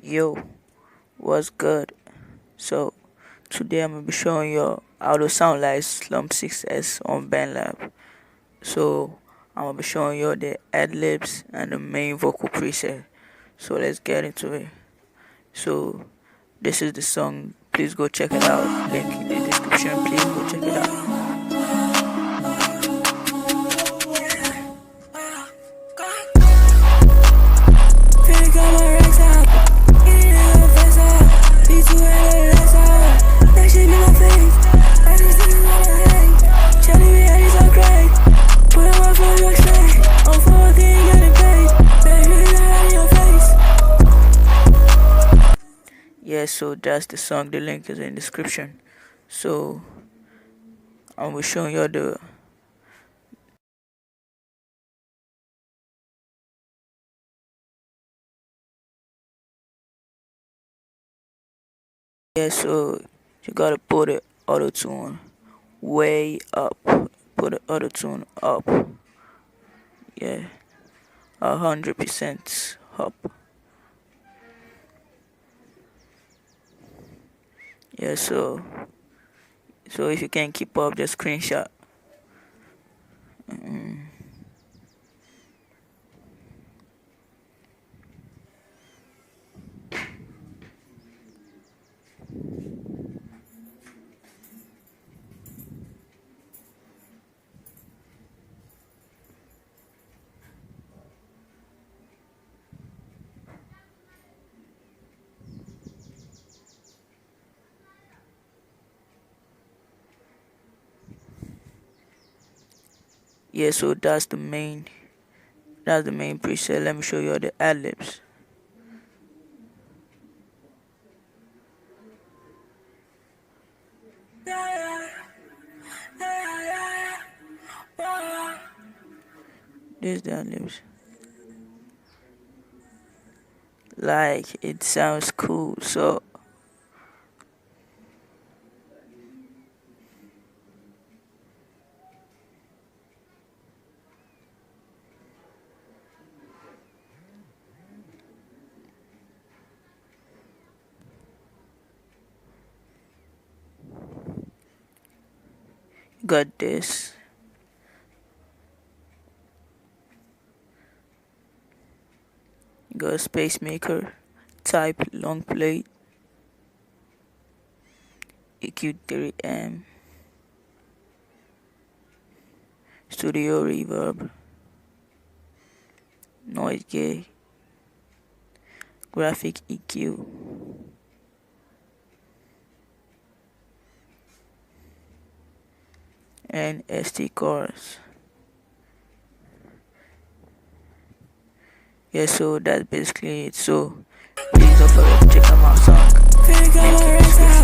Yo, what's good? So today I'm gonna be showing you how to sound like Slump6s on Bandlab. So I'm gonna be showing you the ad libs and the main vocal preset. So let's get into it. So this is the song. Please go check it out. Link in the description. Please go check it out. Yeah, so that's the song. The link is in the description. So I'm gonna show you the so you gotta put the auto tune way up. Put the auto tune up. Yeah, 100% up. Yeah, so if you can keep up, just screenshot. Yeah, so that's the main preset. Let me show you the ad libs. This is the ad libs. Like, it sounds cool. So got this. Got a space maker, type long plate, EQ3M, studio reverb, noise gate, graphic EQ, and ST chorus. Yeah, so that's basically it. So please don't forget to check out my song. Thank you.